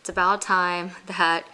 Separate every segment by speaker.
Speaker 1: it's about time that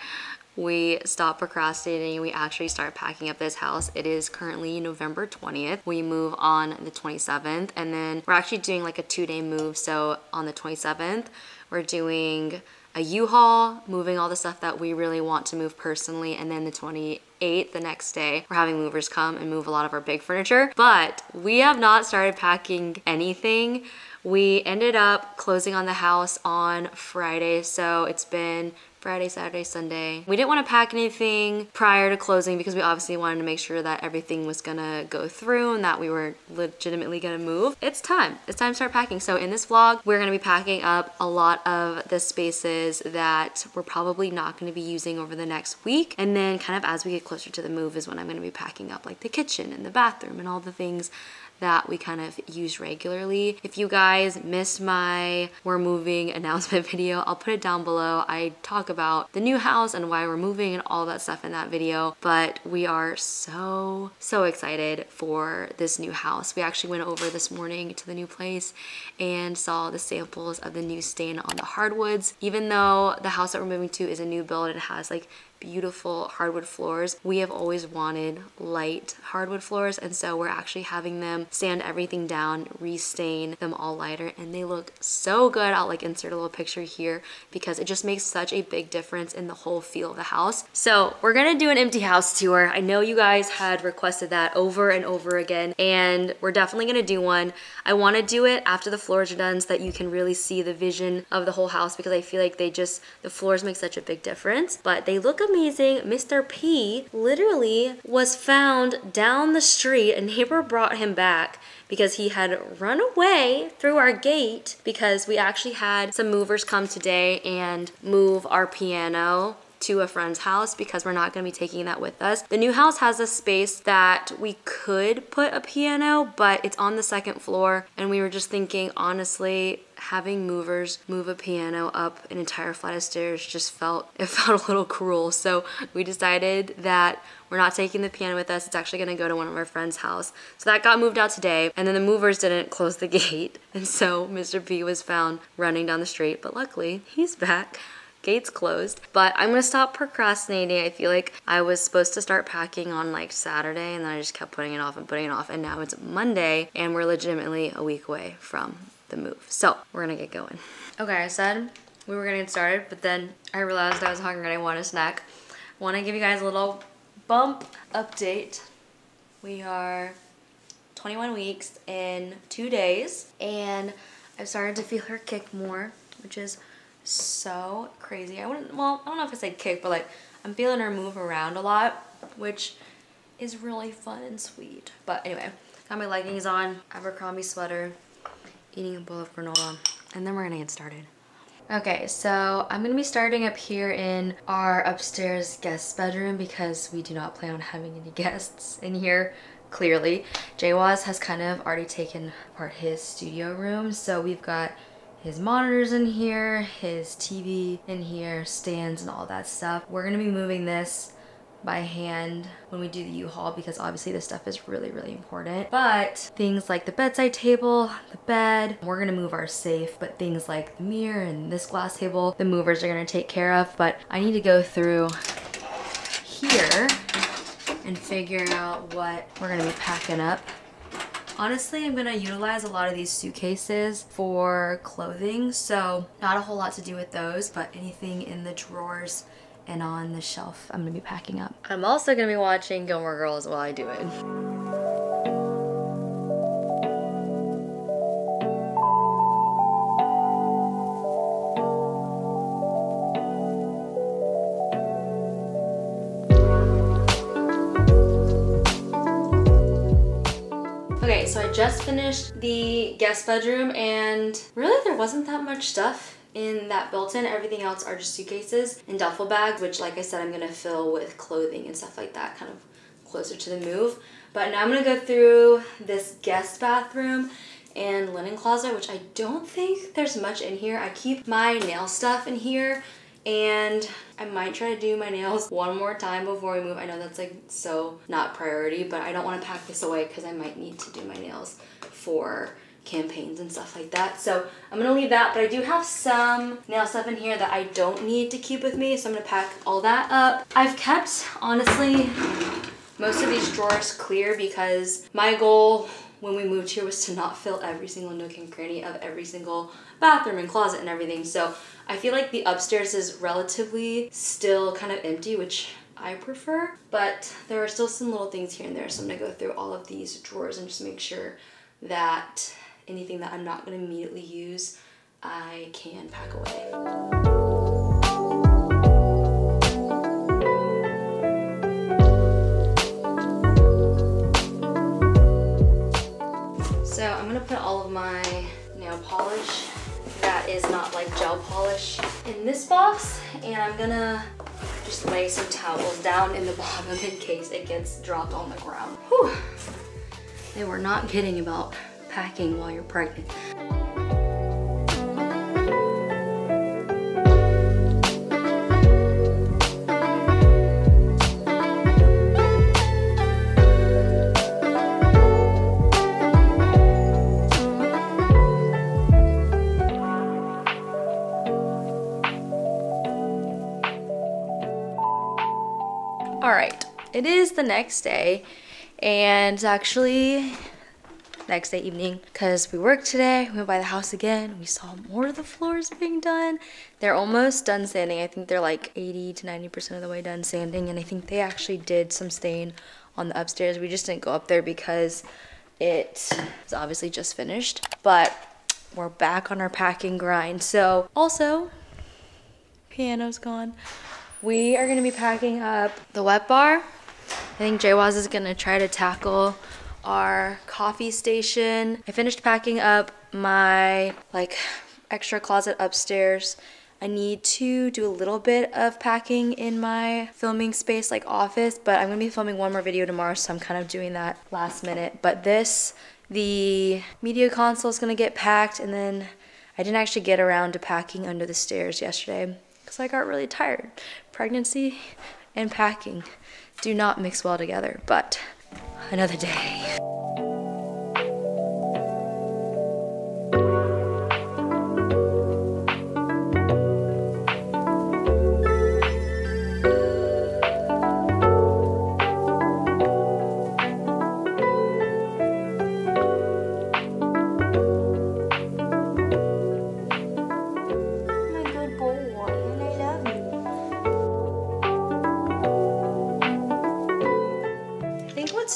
Speaker 1: we stop procrastinating and we actually start packing up this house. It is currently November 20th. We move on the 27th, and then we're actually doing like a 2-day move. So on the 27th, we're doing a U-Haul, moving all the stuff that we really want to move personally, and then the 28th, the next day, we're having movers come and move a lot of our big furniture. But we have not started packing anything. We ended up closing on the house on Friday, so it's been Friday, Saturday, Sunday. We didn't want to pack anything prior to closing because we obviously wanted to make sure that everything was gonna go through and that we were legitimately gonna move. It's time to start packing. So in this vlog, we're gonna be packing up a lot of the spaces that we're probably not gonna be using over the next week. And then kind of as we get closer to the move is when I'm gonna be packing up like the kitchen and the bathroom and all the things that we kind of use regularly. If you guys missed my we're moving announcement video, I'll put it down below. I talk about the new house and why we're moving and all that stuff in that video, but we are so excited for this new house. We actually went over this morning to the new place and saw the samples of the new stain on the hardwoods. Even though the house that we're moving to is a new build, it has like beautiful hardwood floors. We have always wanted light hardwood floors, and so we're actually having them sand everything down, restain them all lighter, and they look so good. I'll like insert a little picture here because it just makes such a big difference in the whole feel of the house. So we're gonna do an empty house tour. I know you guys had requested that over and over again, and we're definitely gonna do one. I want to do it after the floors are done so that you can really see the vision of the whole house, because I feel like the floors make such a big difference, but they look amazing. Mr. P literally was found down the street. A neighbor brought him back because he had run away through our gate, because we actually had some movers come today and move our piano to a friend's house because we're not going to be taking that with us. The new house has a space that we could put a piano, but it's on the 2nd floor, and we were just thinking, honestly, having movers move a piano up an entire flight of stairs just felt a little cruel. So we decided that we're not taking the piano with us. It's actually gonna go to one of our friends' house. So that got moved out today, and then the movers didn't close the gate, and so Mr. P was found running down the street, but luckily he's back. Gate's closed. But I'm gonna stop procrastinating. I feel like I was supposed to start packing on like Saturday, and then I just kept putting it off, and now it's Monday, and we're legitimately a week away from the move. So we're gonna get going. Okay, I said we were gonna get started, but then I realized I was hungry and I want a snack. I wanna give you guys a little bump update. We are 21 weeks in 2 days, and I've started to feel her kick more, which is so crazy. I don't know if I said kick, but like I'm feeling her move around a lot, which is really fun and sweet. But anyway, got my leggings on, Abercrombie sweater, eating a bowl of granola, and then we're gonna get started. Okay, so I'm gonna be starting up here in our upstairs guest bedroom because we do not plan on having any guests in here, clearly. Jaywaz has kind of already taken apart his studio room, so we've got his monitors in here, his TV in here, stands and all that stuff. We're gonna be moving this by hand when we do the U-Haul because obviously this stuff is really important. But things like the bedside table, the bed, we're gonna move our safe, but things like the mirror and this glass table, the movers are gonna take care of. But I need to go through here and figure out what we're gonna be packing up. Honestly, I'm gonna utilize a lot of these suitcases for clothing, so not a whole lot to do with those, but anything in the drawers and on the shelf I'm gonna be packing up. I'm also gonna be watching Gilmore Girls while I do it. Okay, so I just finished the guest bedroom, and really there wasn't that much stuff in that built-in. Everything else are just suitcases and duffel bags, which like I said, I'm gonna fill with clothing and stuff like that, kind of closer to the move. But now I'm gonna go through this guest bathroom and linen closet, which I don't think there's much in here. I keep my nail stuff in here, and I might try to do my nails one more time before we move. I know that's like so not priority, but I don't want to pack this away because I might need to do my nails for campaigns and stuff like that. So I'm gonna leave that, but I do have some nail stuff in here that I don't need to keep with me, so I'm gonna pack all that up. I've kept, honestly, most of these drawers clear because my goal when we moved here was to not fill every single nook and cranny of every single bathroom and closet and everything. So I feel like the upstairs is relatively still kind of empty, which I prefer, but there are still some little things here and there. So I'm gonna go through all of these drawers and just make sure that anything that I'm not gonna immediately use, I can pack away. So I'm gonna put all of my nail polish that is not like gel polish in this box, and I'm gonna just lay some towels down in the bottom in case it gets dropped on the ground. Whew. They were not kidding about packing while you're pregnant. All right, it is the next day, and it's actually next day evening because we worked today. We went by the house again. We saw more of the floors being done. They're almost done sanding. I think they're like 80 to 90% of the way done sanding, and I think they actually did some stain on the upstairs. We just didn't go up there because it is obviously just finished, but we're back on our packing grind. So also, piano's gone. We are gonna be packing up the wet bar. I think Jaywaz is gonna try to tackle our coffee station. I finished packing up my like extra closet upstairs. I need to do a little bit of packing in my filming space, like office, but I'm gonna be filming one more video tomorrow, so I'm kind of doing that last minute. But the media console is gonna get packed, and then I didn't actually get around to packing under the stairs yesterday because I got really tired. Pregnancy and packing do not mix well together, but another day.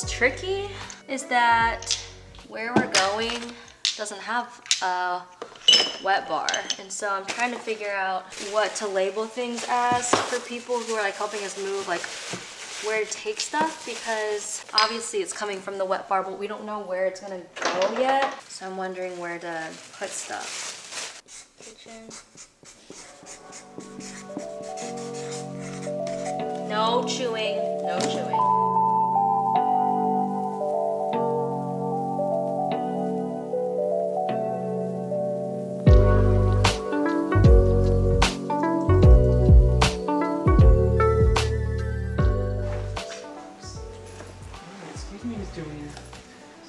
Speaker 1: Tricky is that where we're going doesn't have a wet bar, and so I'm trying to figure out what to label things as for people who are like helping us move, like where to take stuff, because obviously it's coming from the wet bar, but we don't know where it's gonna go yet. So I'm wondering where to put stuff. Kitchen. No chewing, no chewing.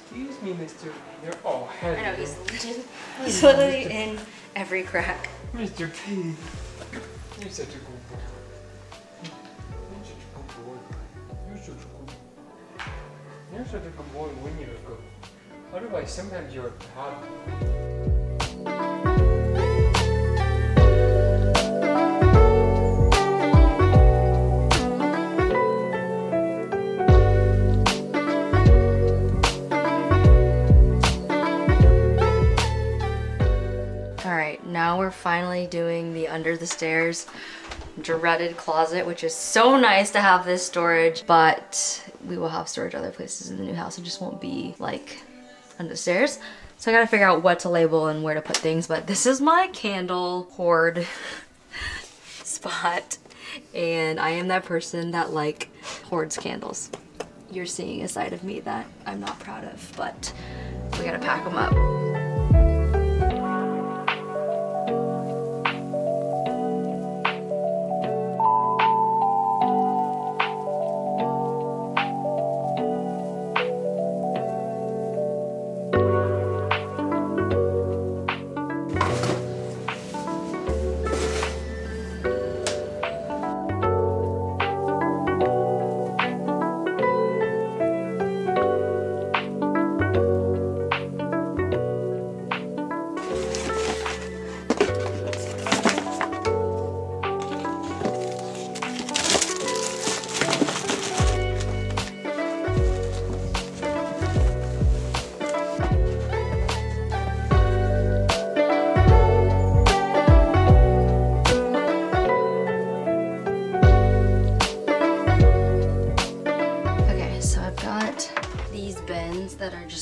Speaker 2: Excuse me, Mr. You're all heavy.
Speaker 1: I know, he's literally in every crack.
Speaker 2: Mr. P. You're such a good boy. You're such a good boy. You're such a good boy. You're such a good boy when you're good. Otherwise, sometimes you're a problem.
Speaker 1: Now we're finally doing the under the stairs dreaded closet, which is so nice to have this storage, but we will have storage other places in the new house. It just won't be like under the stairs. So I gotta figure out what to label and where to put things, but this is my candle hoard spot, and I am that person that like hoards candles. You're seeing a side of me that I'm not proud of, but we gotta pack them up.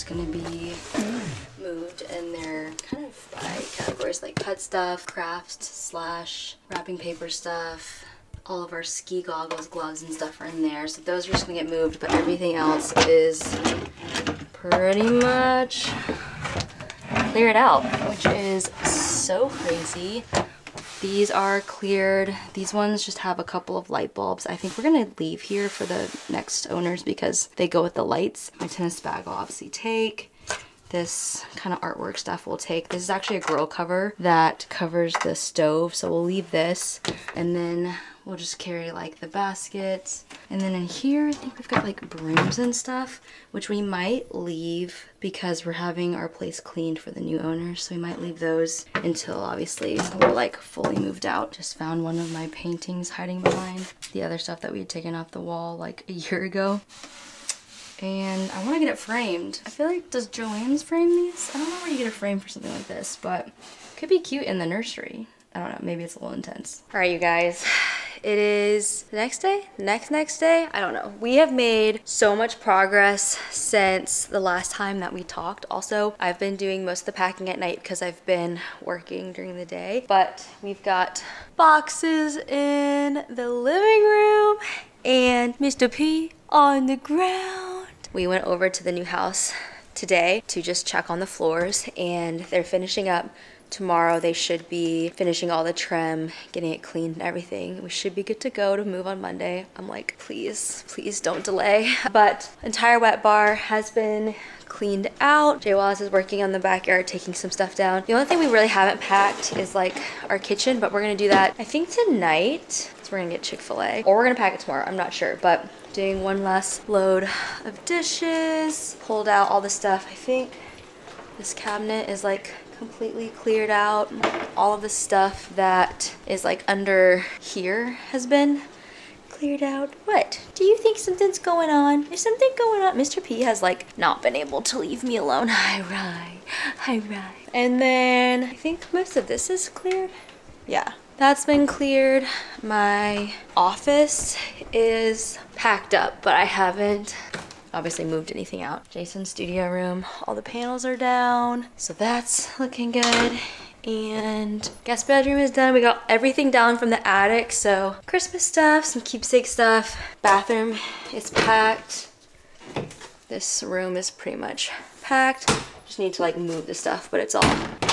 Speaker 1: just gonna be moved, and they're kind of by categories, like pet stuff, crafts slash wrapping paper stuff. All of our ski goggles, gloves, and stuff are in there. So those are just gonna get moved, but everything else is pretty much cleared out, which is so crazy. These are cleared. These ones just have a couple of light bulbs. I think we're gonna leave here for the next owners because they go with the lights. My tennis bag I'll obviously take. This kind of artwork stuff we'll take. This is actually a grill cover that covers the stove, so we'll leave this. And then we'll just carry like the baskets. And then in here, I think we've got like brooms and stuff, which we might leave because we're having our place cleaned for the new owners. So we might leave those until obviously we're like fully moved out. Just found one of my paintings hiding behind the other stuff that we had taken off the wall like a year ago. And I want to get it framed. I feel like, does Joanne's frame these? I don't know where you get a frame for something like this, but it could be cute in the nursery. I don't know, maybe it's a little intense. All right, you guys, it is the next day, next day, I don't know. We have made so much progress since the last time that we talked. Also, I've been doing most of the packing at night because I've been working during the day, but we've got boxes in the living room and Mr. P on the ground. We went over to the new house today to just check on the floors, and they're finishing up. Tomorrow they should be finishing all the trim, getting it cleaned and everything. We should be good to go to move on Monday. I'm like, please, please don't delay. But entire wet bar has been cleaned out. Jay Wallace is working on the backyard, taking some stuff down. The only thing we really haven't packed is like our kitchen, but we're gonna do that I think tonight. So we're gonna get Chick-fil-A, or we're gonna pack it tomorrow, I'm not sure. But doing one last load of dishes, pulled out all the stuff. I think this cabinet is like completely cleared out. All of the stuff that is like under here has been cleared out. What? Do you think something's going on? Is something going on? Mr. P has like not been able to leave me alone. Hi, Rye. Hi, Rye. And then I think most of this is cleared. Yeah, that's been cleared. My office is packed up, but I haven't obviously moved anything out. Jason's studio room, all the panels are down, so that's looking good. And guest bedroom is done. We got everything down from the attic, so Christmas stuff, some keepsake stuff. Bathroom is packed. This room is pretty much packed. Just need to like move the stuff, but it's all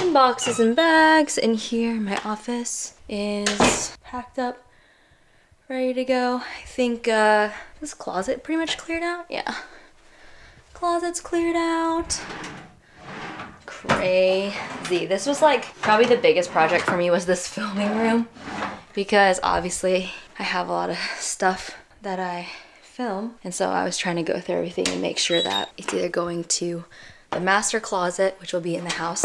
Speaker 1: in boxes and bags. And here, my office is packed up, ready to go. I think this closet pretty much cleared out. Yeah, closet's cleared out. Crazy. This was like probably the biggest project for me, was this filming room, because obviously I have a lot of stuff that I film, and so I was trying to go through everything and make sure that it's either going to the master closet, which will be in the house,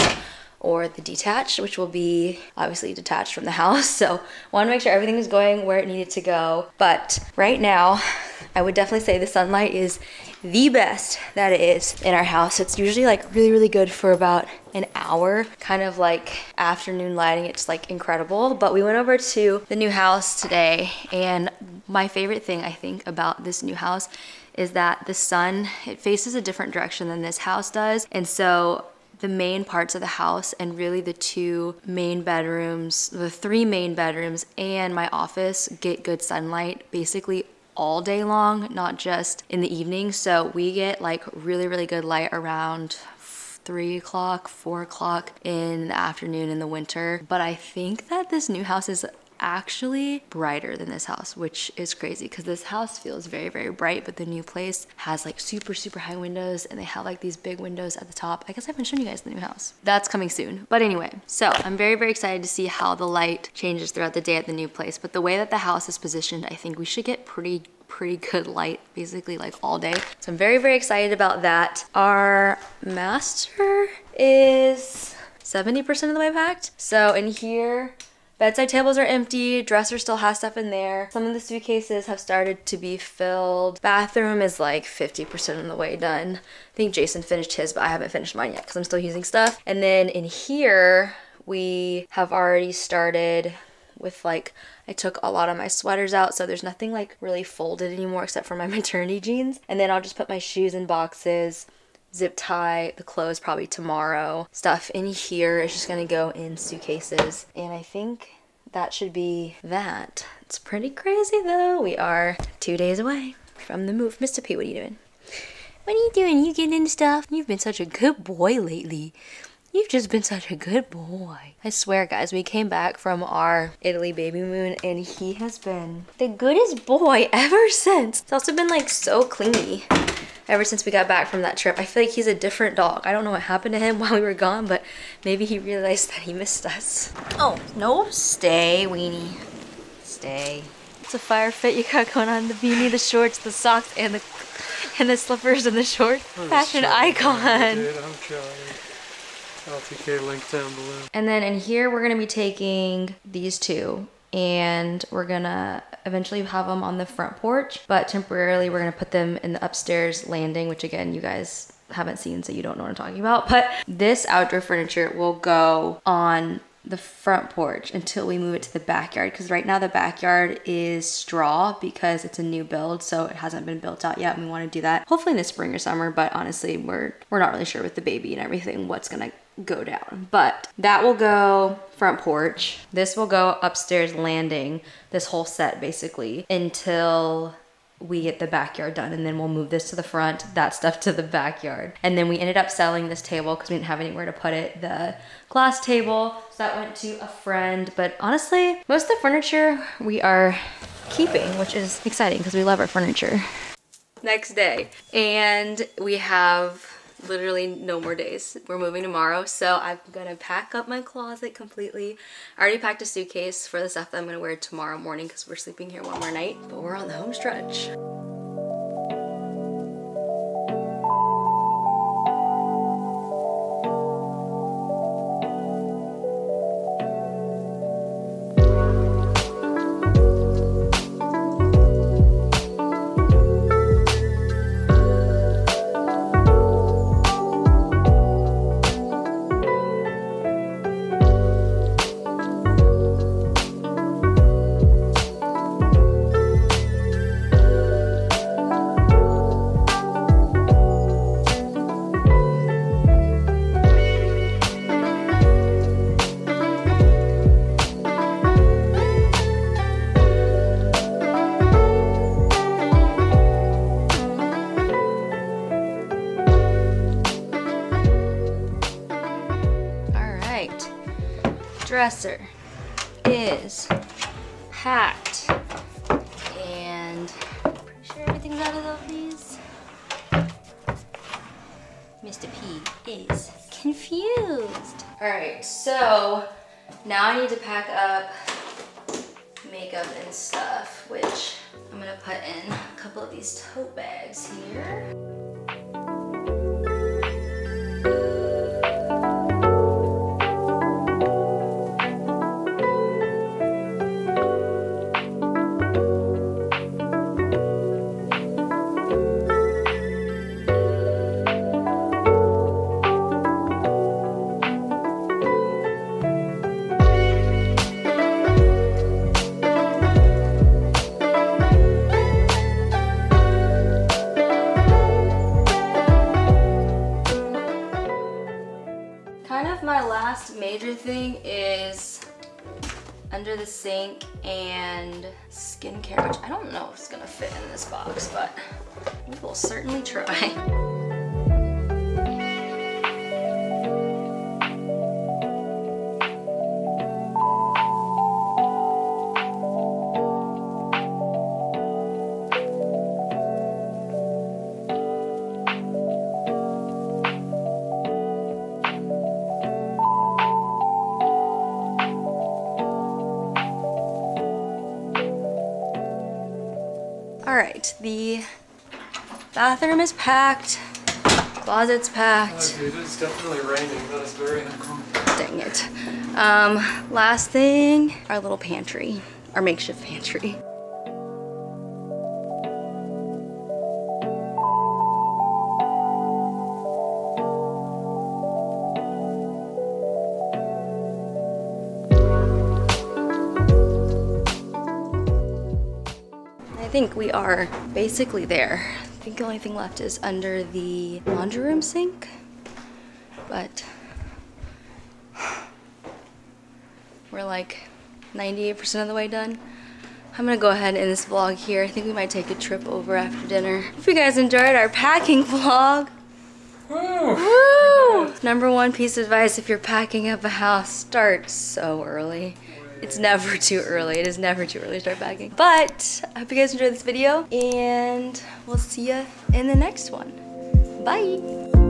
Speaker 1: or the detached, which will be obviously detached from the house. So want to make sure everything is going where it needed to go. But right now, I would definitely say the sunlight is the best that it is in our house. It's usually like really, really good for about an hour, kind of like afternoon lighting. It's like incredible. But we went over to the new house today, and my favorite thing I think about this new house is that the sun, it faces a different direction than this house does. And so the main parts of the house, and really the two main bedrooms, the three main bedrooms and my office, get good sunlight basically all day long, not just in the evening. So we get like really, really good light around 3 o'clock, 4 o'clock in the afternoon in the winter. But I think that this new house is actually brighter than this house, which is crazy because this house feels very, very bright, but the new place has like super, super high windows, and they have like these big windows at the top. I guess I haven't shown you guys the new house. That's coming soon. But anyway, so I'm very, very excited to see how the light changes throughout the day at the new place. But the way that the house is positioned, I think we should get pretty good light basically like all day. So I'm very, very excited about that. Our master is 70% of the way packed. So in here, bedside tables are empty, dresser still has stuff in there. Some of the suitcases have started to be filled. Bathroom is like 50% of the way done. I think Jason finished his, but I haven't finished mine yet because I'm still using stuff. And then in here, we have already started with like, I took a lot of my sweaters out, so there's nothing like really folded anymore except for my maternity jeans. And then I'll just put my shoes in boxes, zip tie the clothes probably tomorrow. Stuff in here is just gonna go in suitcases. And I think that should be that. It's pretty crazy though. We are 2 days away from the move. Mr. P, what are you doing? What are you doing? You getting into stuff? You've been such a good boy lately. You've just been such a good boy. I swear, guys, we came back from our Italy baby moon and he has been the goodest boy ever since. It's also been like so clingy ever since we got back from that trip. I feel like he's a different dog. I don't know what happened to him while we were gone, but maybe he realized that he missed us. Oh, no, stay, Weenie. Stay. It's a fire fit you got going on. The beanie, the shorts, the socks, and the slippers and the shorts. Fashion icon.
Speaker 2: I'm trying. LTK link down below.
Speaker 1: And then in here, we're gonna be taking these two and we're gonna eventually have them on the front porch, but temporarily we're gonna put them in the upstairs landing, which again, you guys haven't seen, so you don't know what I'm talking about. But this outdoor furniture will go on the front porch until we move it to the backyard, because right now the backyard is straw because it's a new build, so it hasn't been built out yet, and we want to do that hopefully in the spring or summer, but honestly we're not really sure with the baby and everything what's gonna go down. But that will go front porch, this will go upstairs landing, this whole set basically, until we get the backyard done, and then we'll move this to the front, that stuff to the backyard. And then we ended up selling this table because we didn't have anywhere to put it, the glass table, so that went to a friend. But honestly, most of the furniture we are keeping, which is exciting because we love our furniture. Next day, and we have literally no more days. We're moving tomorrow, so I'm gonna pack up my closet completely. I already packed a suitcase for the stuff that I'm gonna wear tomorrow morning because we're sleeping here one more night, but we're on the home stretch. Dresser is packed, and I'm pretty sure everything's out of these. Mr. P is confused. All right, so now I need to pack up makeup and stuff, which I'm gonna put in a couple of these tote bags here. Major thing is under the sink and skincare, which I don't know if it's gonna fit in this box, but we will certainly try. Alright, the bathroom is packed, closet's packed.
Speaker 2: Oh dude, it's definitely raining. That is very uncomfortable.
Speaker 1: Dang it. Last thing, our little pantry, our makeshift pantry. I think we are basically there. think the only thing left is under the laundry room sink, but we're like 98% of the way done. I'm gonna go ahead and end this vlog here. I think we might take a trip over after dinner. Hope you guys enjoyed our packing vlog. Woo! Number one piece of advice if you're packing up a house, start so early. It's never too early. It is never too early to start packing. But I hope you guys enjoyed this video, and we'll see you in the next one. Bye!